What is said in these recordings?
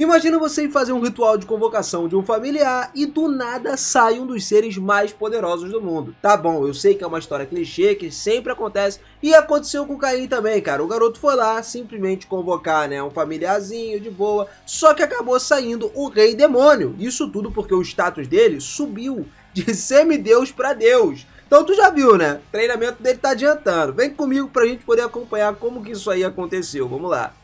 Imagina você ir fazer um ritual de convocação de um familiar e do nada sai um dos seres mais poderosos do mundo. Tá bom, eu sei que é uma história clichê, que sempre acontece, e aconteceu com o Caim também, cara. O garoto foi lá simplesmente convocar, né, um familiarzinho de boa, só que acabou saindo o rei demônio. Isso tudo porque o status dele subiu de semideus pra Deus. Então tu já viu, né? O treinamento dele tá adiantando. Vem comigo pra gente poder acompanhar como que isso aí aconteceu. Vamos lá.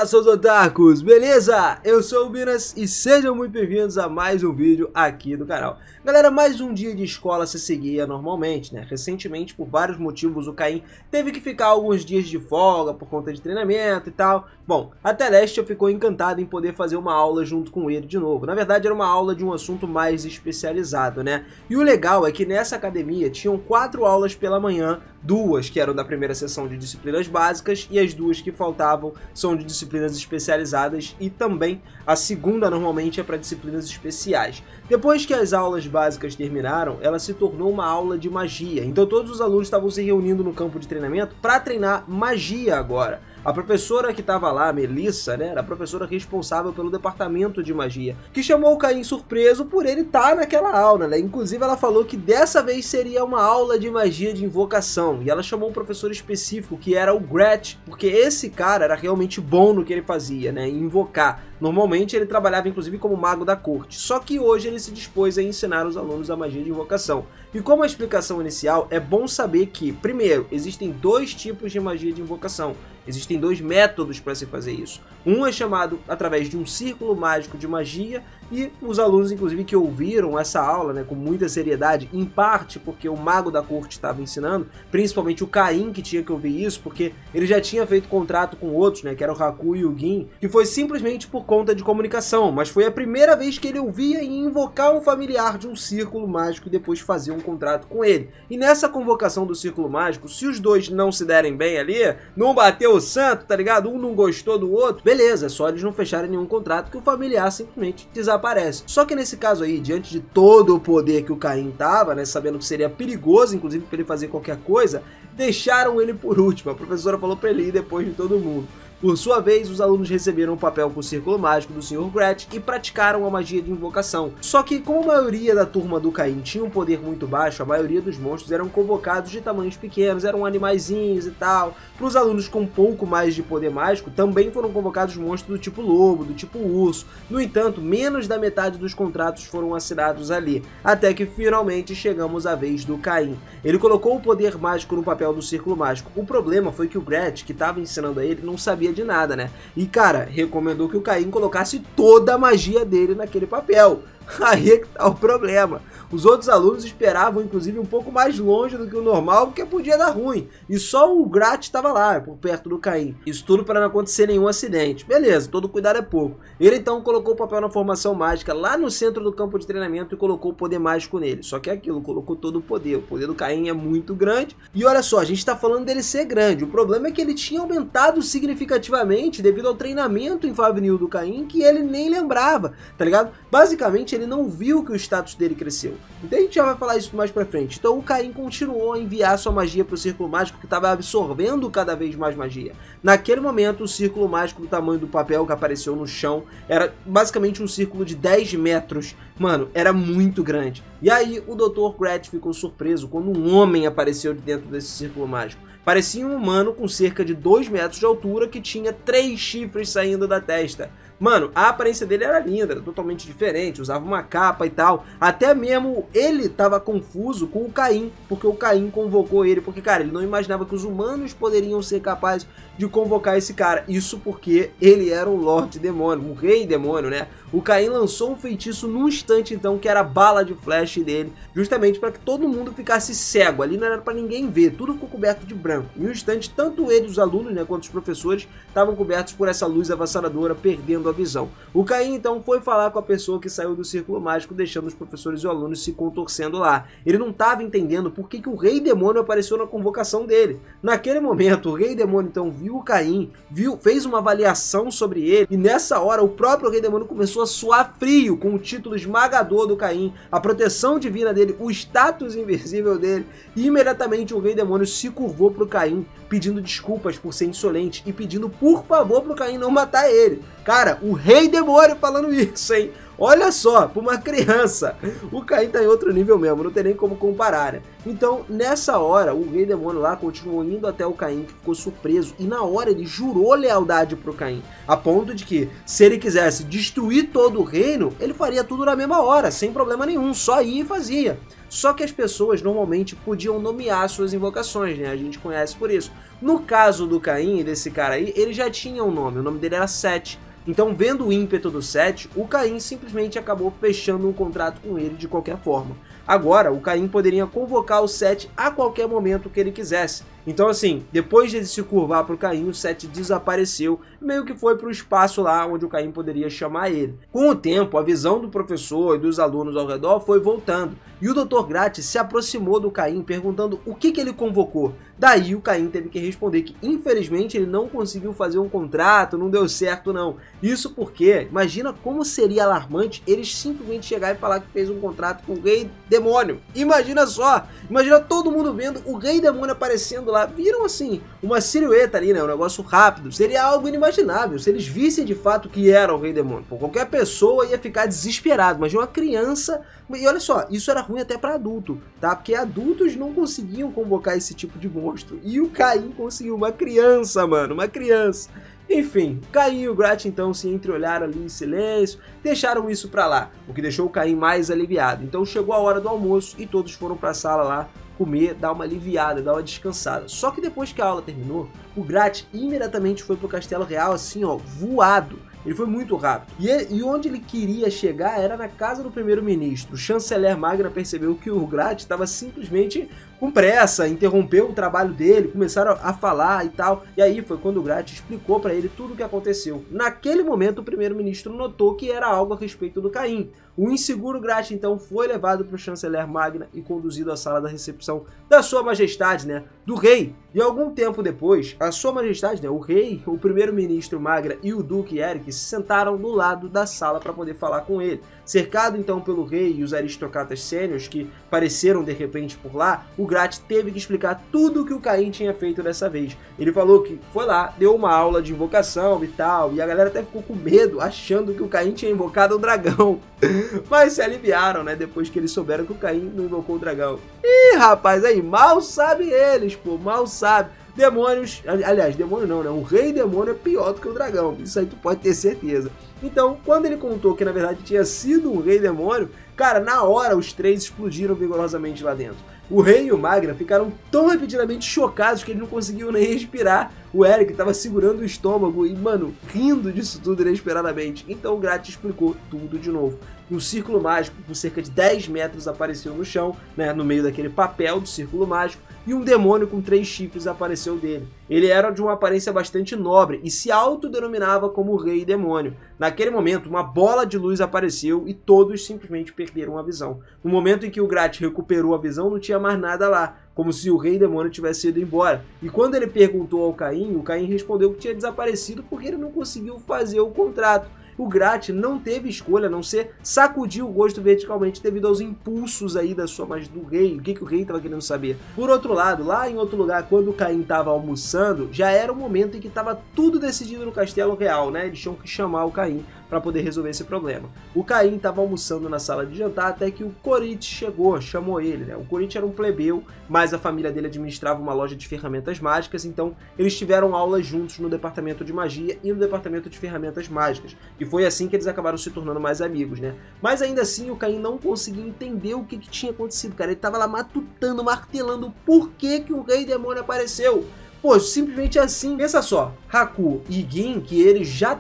Fala, seus otakus, beleza? Eu sou o Minas e sejam muito bem-vindos a mais um vídeo aqui do canal. Galera, mais um dia de escola se seguia normalmente, né? Recentemente, por vários motivos, o Caim teve que ficar alguns dias de folga por conta de treinamento e tal. Bom, a Celestia ficou encantada em poder fazer uma aula junto com ele de novo. Na verdade, era uma aula de um assunto mais especializado, né? E o legal é que nessa academia tinham 4 aulas pela manhã, 2 que eram da primeira sessão de disciplinas básicas e as 2 que faltavam são de disciplinas especializadas, e também a segunda normalmente é para disciplinas especiais. Depois que as aulas básicas terminaram, ela se tornou uma aula de magia, então todos os alunos estavam se reunindo no campo de treinamento para treinar magia agora. A professora que estava lá, a Melissa, né, era a professora responsável pelo departamento de magia, que chamou o Caim surpreso por ele estar naquela aula, né? Inclusive ela falou que dessa vez seria uma aula de magia de invocação, e ela chamou um professor específico que era o Gret, porque esse cara era realmente bom no que ele fazia, né, em invocar. Normalmente ele trabalhava inclusive como mago da corte, só que hoje ele se dispôs a ensinar os alunos a magia de invocação. E como a explicação inicial, é bom saber que, primeiro, existem 2 tipos de magia de invocação. Existem 2 métodos para se fazer isso. Um é chamado através de um círculo mágico de magia, e os alunos, inclusive, que ouviram essa aula, né, com muita seriedade, em parte porque o mago da corte estava ensinando, principalmente o Caim que tinha que ouvir isso, porque ele já tinha feito contrato com outros, né, que era o Haku e o Gin, que foi simplesmente por conta de comunicação, mas foi a primeira vez que ele ouvia e invocar um familiar de um círculo mágico e depois fazer um contrato com ele. E nessa convocação do círculo mágico, se os 2 não se derem bem ali, não bateu o santo, tá ligado? Um não gostou do outro, beleza, é só eles não fecharem nenhum contrato que o familiar simplesmente desaparece. Só que nesse caso aí, diante de todo o poder que o Caim tava, né, sabendo que seria perigoso, inclusive para ele fazer qualquer coisa, deixaram ele por último. A professora falou para ele ir depois de todo mundo. Por sua vez, os alunos receberam um papel com o círculo mágico do Sr. Gret e praticaram a magia de invocação. Só que, como a maioria da turma do Caim tinha um poder muito baixo, a maioria dos monstros eram convocados de tamanhos pequenos, eram animaizinhos e tal. Para os alunos com um pouco mais de poder mágico, também foram convocados monstros do tipo lobo, do tipo urso. No entanto, menos da metade dos contratos foram assinados ali, até que finalmente chegamos à vez do Caim. Ele colocou o poder mágico no papel do círculo mágico. O problema foi que o Gret, que estava ensinando a ele, não sabia de nada, né? E cara, recomendou que o Caim colocasse toda a magia dele naquele papel. Aí é que tá o problema. Os outros alunos esperavam, inclusive, um pouco mais longe do que o normal, porque podia dar ruim. E só o Grat estava lá, por perto do Caim. Isso tudo para não acontecer nenhum acidente. Beleza, todo cuidado é pouco. Ele então colocou o papel na formação mágica lá no centro do campo de treinamento e colocou o poder mágico nele. Só que é aquilo, colocou todo o poder. O poder do Caim é muito grande. E olha só, a gente tá falando dele ser grande. O problema é que ele tinha aumentado significativamente devido ao treinamento infantil do Caim, que ele nem lembrava, tá ligado? Basicamente, ele não viu que o status dele cresceu. Então a gente já vai falar isso mais pra frente. Então o Caim continuou a enviar sua magia pro círculo mágico, que estava absorvendo cada vez mais magia. Naquele momento, o círculo mágico do tamanho do papel que apareceu no chão era basicamente um círculo de 10 metros. Mano, era muito grande. E aí o Dr. Gret ficou surpreso quando um homem apareceu de dentro desse círculo mágico. Parecia um humano com cerca de 2 metros de altura que tinha 3 chifres saindo da testa. Mano, a aparência dele era linda, era totalmente diferente, usava uma capa e tal. Até mesmo ele tava confuso com o Caim, porque o Caim convocou ele, porque, cara, ele não imaginava que os humanos poderiam ser capazes de convocar esse cara. Isso porque ele era um Lorde Demônio, um Rei Demônio, né? O Caim lançou um feitiço num instante, então, que era a bala de flash dele, justamente para que todo mundo ficasse cego. Ali não era para ninguém ver, tudo ficou coberto de branco. Em um instante, tanto ele, os alunos, né, quanto os professores, estavam cobertos por essa luz avassaladora, perdendo a a visão. O Caim então foi falar com a pessoa que saiu do círculo mágico, deixando os professores e os alunos se contorcendo lá. Ele não estava entendendo por que o Rei Demônio apareceu na convocação dele. Naquele momento, o Rei Demônio então viu o Caim, fez uma avaliação sobre ele, e nessa hora o próprio Rei Demônio começou a suar frio com o título esmagador do Caim, a proteção divina dele, o status invisível dele, e imediatamente o Rei Demônio se curvou pro Caim, pedindo desculpas por ser insolente e pedindo por favor pro Caim não matar ele. Cara, o Rei Demônio falando isso, hein? Olha só, pra uma criança, o Caim tá em outro nível mesmo, não tem nem como comparar, né? Então, nessa hora, o Rei Demônio lá continuou indo até o Caim, que ficou surpreso, e na hora ele jurou lealdade pro Caim, a ponto de que, se ele quisesse destruir todo o reino, ele faria tudo na mesma hora, sem problema nenhum, só ia e fazia. Só que as pessoas normalmente podiam nomear suas invocações, né? A gente conhece por isso. No caso do Caim, desse cara aí, ele já tinha um nome, o nome dele era Sete. Então, vendo o ímpeto do Sete, o Caim simplesmente acabou fechando um contrato com ele de qualquer forma. Agora, o Caim poderia convocar o Sete a qualquer momento que ele quisesse. Então, assim, depois de ele se curvar para o Caim, o Sete desapareceu, meio que foi para o espaço lá onde o Caim poderia chamar ele. Com o tempo, a visão do professor e dos alunos ao redor foi voltando, e o Dr. Grátis se aproximou do Caim perguntando o que ele convocou. Daí o Caim teve que responder que, infelizmente, ele não conseguiu fazer um contrato, não deu certo não. Isso porque, imagina como seria alarmante eles simplesmente chegar e falar que fez um contrato com o Rei Demônio. Imagina só, imagina todo mundo vendo o Rei Demônio aparecendo lá. Viram assim, uma silhueta ali, né, um negócio rápido. Seria algo inimaginável se eles vissem de fato que era o Rei Demônio. Pô, qualquer pessoa ia ficar desesperado, mas uma criança... E olha só, isso era ruim até para adulto, tá? Porque adultos não conseguiam convocar esse tipo de monstro. E o Caim conseguiu, uma criança, mano, uma criança. Enfim, Caim e o Grat então se entreolharam ali em silêncio, deixaram isso pra lá, o que deixou o Caim mais aliviado. Então chegou a hora do almoço e todos foram pra sala lá comer, dar uma aliviada, dar uma descansada. Só que depois que a aula terminou, o Grat imediatamente foi pro Castelo Real assim, ó, voado. Ele foi muito rápido. E onde ele queria chegar era na casa do primeiro-ministro. O chanceler Magna percebeu que o Grat estava simplesmente com pressa, interrompeu o trabalho dele, começaram a falar e tal. E aí foi quando o Grat explicou para ele tudo o que aconteceu. Naquele momento, o primeiro-ministro notou que era algo a respeito do Caim. O inseguro Grat, então, foi levado para o chanceler Magna e conduzido à sala da recepção da sua majestade, né, do rei. E algum tempo depois, a sua majestade, né, o rei, o primeiro-ministro Magna e o duque Eric se sentaram do lado da sala para poder falar com ele. Cercado então pelo rei e os aristocratas sêniores que apareceram de repente por lá, o Grat teve que explicar tudo o que o Caim tinha feito dessa vez. Ele falou que foi lá, deu uma aula de invocação e tal, e a galera até ficou com medo, achando que o Caim tinha invocado um dragão. Mas se aliviaram, né, depois que eles souberam que o Caim não invocou o dragão. Ih, rapaz, aí, mal sabe eles, pô, mal sabe. Demônios, aliás, demônio não, né? O rei demônio é pior do que o dragão, isso aí tu pode ter certeza. Então, quando ele contou que na verdade tinha sido um rei demônio, cara, na hora os três explodiram vigorosamente lá dentro. O rei e o Magna ficaram tão repetidamente chocados que eles não conseguiam nem respirar. O Eric estava segurando o estômago e, mano, rindo disso tudo inesperadamente. Então o Grat explicou tudo de novo. Um círculo mágico por cerca de 10 metros apareceu no chão, né, no meio daquele papel do círculo mágico, e um demônio com 3 chifres apareceu dele. Ele era de uma aparência bastante nobre e se autodenominava como Rei Demônio. Naquele momento, uma bola de luz apareceu e todos simplesmente perderam a visão. No momento em que o Grat recuperou a visão, não tinha mais nada lá, como se o Rei Demônio tivesse ido embora. E quando ele perguntou ao Caim, o Caim respondeu que tinha desaparecido porque ele não conseguiu fazer o contrato. O Grat não teve escolha a não ser sacudir o rosto verticalmente devido aos impulsos aí da sua magia do rei, o que o rei estava querendo saber. Por outro lado, lá em outro lugar, quando o Caim estava almoçando, já era o momento em que estava tudo decidido no Castelo Real, né? Eles tinham que chamar o Caim para poder resolver esse problema. O Caim estava almoçando na sala de jantar até que o Korit chegou, chamou ele, né? O Korit era um plebeu, mas a família dele administrava uma loja de ferramentas mágicas, então eles tiveram aulas juntos no departamento de magia e no departamento de ferramentas mágicas. E foi assim que eles acabaram se tornando mais amigos, né? Mas ainda assim, o Caim não conseguia entender o que tinha acontecido, cara. Ele tava lá matutando, martelando por que o Rei Demônio apareceu. Pô, simplesmente assim. Pensa só, Haku e Gin, que eles já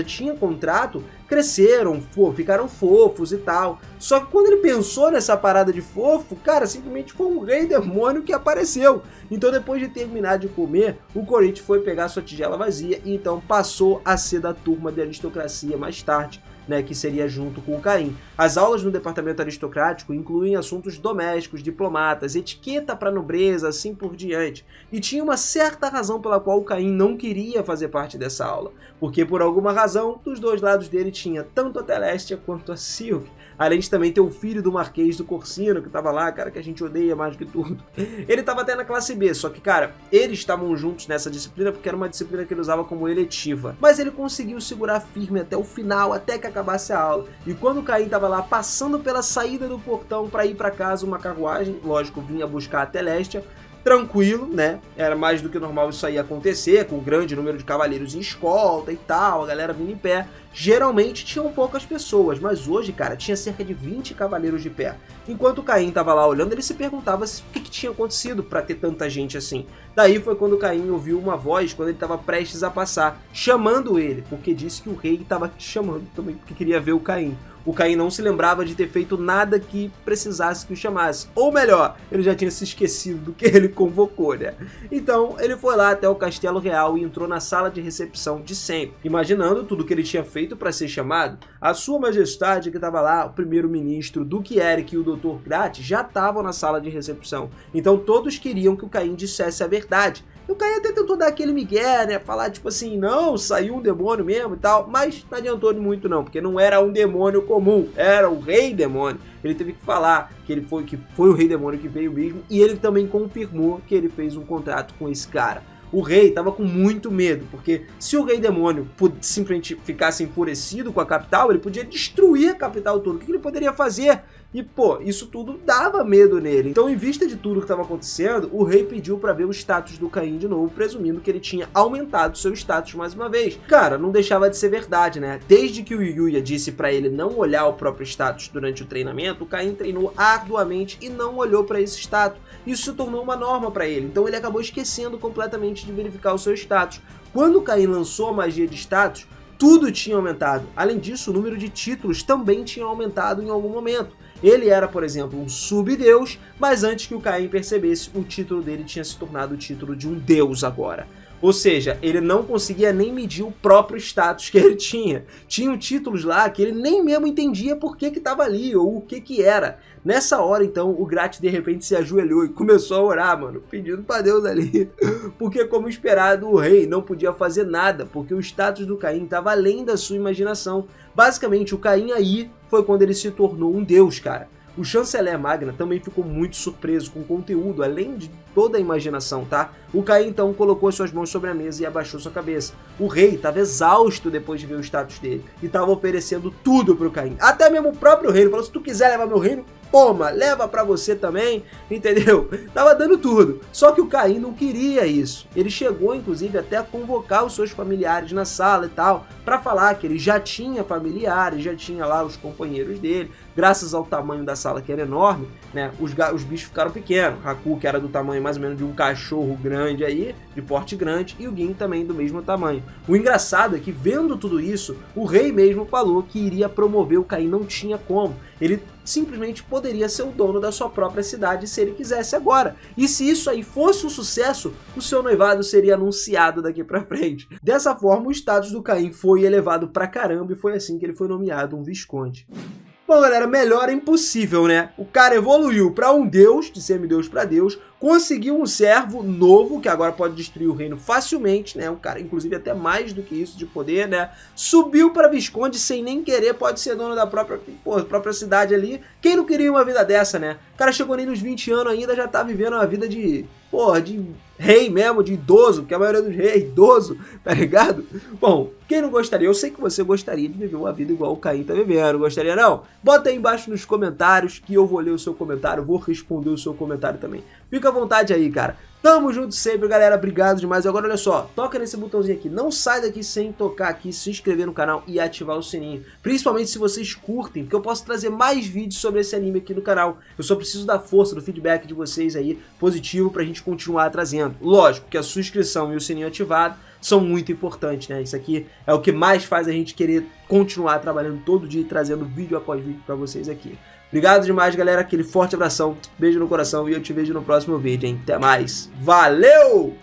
tinha contrato, cresceram, ficaram fofos e tal. Só que quando ele pensou nessa parada de fofo, cara, simplesmente foi um rei demônio que apareceu. Então depois de terminar de comer, o Koichi foi pegar sua tigela vazia e então passou a ser da turma de aristocracia mais tarde, né, que seria junto com o Caim. As aulas no departamento aristocrático incluem assuntos domésticos, diplomatas, etiqueta para nobreza, assim por diante. E tinha uma certa razão pela qual o Caim não queria fazer parte dessa aula, porque por alguma razão, dos dois lados dele tinha tanto a Telestia quanto a Silk, além de também ter o filho do Marquês do Corsino, que tava lá, cara, que a gente odeia mais do que tudo. Ele tava até na classe B, só que, cara, eles estavam juntos nessa disciplina porque era uma disciplina que ele usava como eletiva. Mas ele conseguiu segurar firme até o final, até que acabasse a aula. E quando o Caim tava lá passando pela saída do portão para ir para casa, uma carruagem, lógico, vinha buscar a Telestia, tranquilo, né? Era mais do que normal isso aí acontecer, com um grande número de cavaleiros em escolta e tal, a galera vindo em pé. Geralmente tinham poucas pessoas, mas hoje, cara, tinha cerca de 20 cavaleiros de pé. Enquanto o Caim tava lá olhando, ele se perguntava o que tinha acontecido para ter tanta gente assim. Daí foi quando o Caim ouviu uma voz, quando ele estava prestes a passar, chamando ele, porque disse que o rei estava chamando também, porque queria ver o Caim. O Caim não se lembrava de ter feito nada que precisasse que o chamasse. Ou melhor, ele já tinha se esquecido do que ele convocou, né? Então, ele foi lá até o Castelo Real e entrou na sala de recepção de sempre, imaginando tudo que ele tinha feito para ser chamado. A sua majestade, que estava lá, o primeiro-ministro, Duque Eric e o Dr. Grat já estavam na sala de recepção. Então, todos queriam que o Caim dissesse a verdade. O Caim até tentou dar aquele migué, né? Falar tipo assim, não, saiu um demônio mesmo e tal. Mas não adiantou muito não, porque não era um demônio comum, era o rei demônio. Ele teve que falar que foi o rei demônio que veio mesmo. E ele também confirmou que ele fez um contrato com esse cara. O rei estava com muito medo, porque se o rei demônio simplesmente ficasse enfurecido com a capital, ele podia destruir a capital toda. O que ele poderia fazer? E, pô, isso tudo dava medo nele. Então, em vista de tudo que estava acontecendo, o rei pediu para ver o status do Caim de novo, presumindo que ele tinha aumentado seu status mais uma vez. Cara, não deixava de ser verdade, né? Desde que o Yuya disse para ele não olhar o próprio status durante o treinamento, o Caim treinou arduamente e não olhou para esse status. Isso se tornou uma norma para ele, então ele acabou esquecendo completamente de verificar o seu status. Quando o Caim lançou a magia de status, tudo tinha aumentado. Além disso, o número de títulos também tinha aumentado em algum momento. Ele era, por exemplo, um subdeus, mas antes que o Caim percebesse, o título dele tinha se tornado o título de um deus agora. Ou seja, ele não conseguia nem medir o próprio status que ele tinha. Tinham títulos lá que ele nem mesmo entendia por que estava ali, ou o que era. Nessa hora, então, o Grat de repente se ajoelhou e começou a orar, mano, pedindo pra Deus ali. Porque, como esperado, o rei não podia fazer nada, porque o status do Caim estava além da sua imaginação. Basicamente, o Caim aí foi quando ele se tornou um deus, cara. O chanceler Magna também ficou muito surpreso com o conteúdo, além de toda a imaginação, tá? O Caim então colocou as suas mãos sobre a mesa e abaixou sua cabeça. O rei estava exausto depois de ver o status dele e estava oferecendo tudo pro Caim. Até mesmo o próprio rei falou, se tu quiser levar meu reino, toma, leva pra você também, entendeu? Tava dando tudo. Só que o Caim não queria isso. Ele chegou, inclusive, até a convocar os seus familiares na sala e tal, pra falar que ele já tinha familiares, já tinha lá os companheiros dele. Graças ao tamanho da sala, que era enorme, né, os bichos ficaram pequenos. Haku, que era do tamanho mais ou menos de um cachorro grande aí, de porte grande, e o Gin também do mesmo tamanho. O engraçado é que, vendo tudo isso, o rei mesmo falou que iria promover o Caim, não tinha como. Ele simplesmente poderia ser o dono da sua própria cidade se ele quisesse agora. E se isso aí fosse um sucesso, o seu noivado seria anunciado daqui pra frente. Dessa forma, o status do Caim foi elevado pra caramba e foi assim que ele foi nomeado um visconde. Bom, galera, melhor é impossível, né? O cara evoluiu pra um deus, de semideus pra deus, conseguiu um servo novo, que agora pode destruir o reino facilmente, né? Um cara, inclusive, até mais do que isso de poder, né? Subiu pra visconde sem nem querer, pode ser dono da própria cidade ali. Quem não queria uma vida dessa, né? O cara chegou nem nos 20 anos ainda, já tá vivendo uma vida de rei mesmo, de idoso, porque a maioria dos reis é idoso, tá ligado? Bom, quem não gostaria? Eu sei que você gostaria de viver uma vida igual o Caim tá vivendo, gostaria não? Bota aí embaixo nos comentários que eu vou ler o seu comentário, vou responder o seu comentário também. Fica à vontade aí, cara. Tamo junto sempre, galera. Obrigado demais. Agora, olha só. Toca nesse botãozinho aqui. Não sai daqui sem tocar aqui, se inscrever no canal e ativar o sininho. Principalmente se vocês curtem, porque eu posso trazer mais vídeos sobre esse anime aqui no canal. Eu só preciso da força, do feedback de vocês aí, positivo, pra gente continuar trazendo. Lógico que a sua inscrição e o sininho ativado são muito importantes, né? Isso aqui é o que mais faz a gente querer continuar trabalhando todo dia e trazendo vídeo após vídeo pra vocês aqui. Obrigado demais, galera. Aquele forte abração, beijo no coração e eu te vejo no próximo vídeo, hein? Até mais. Valeu!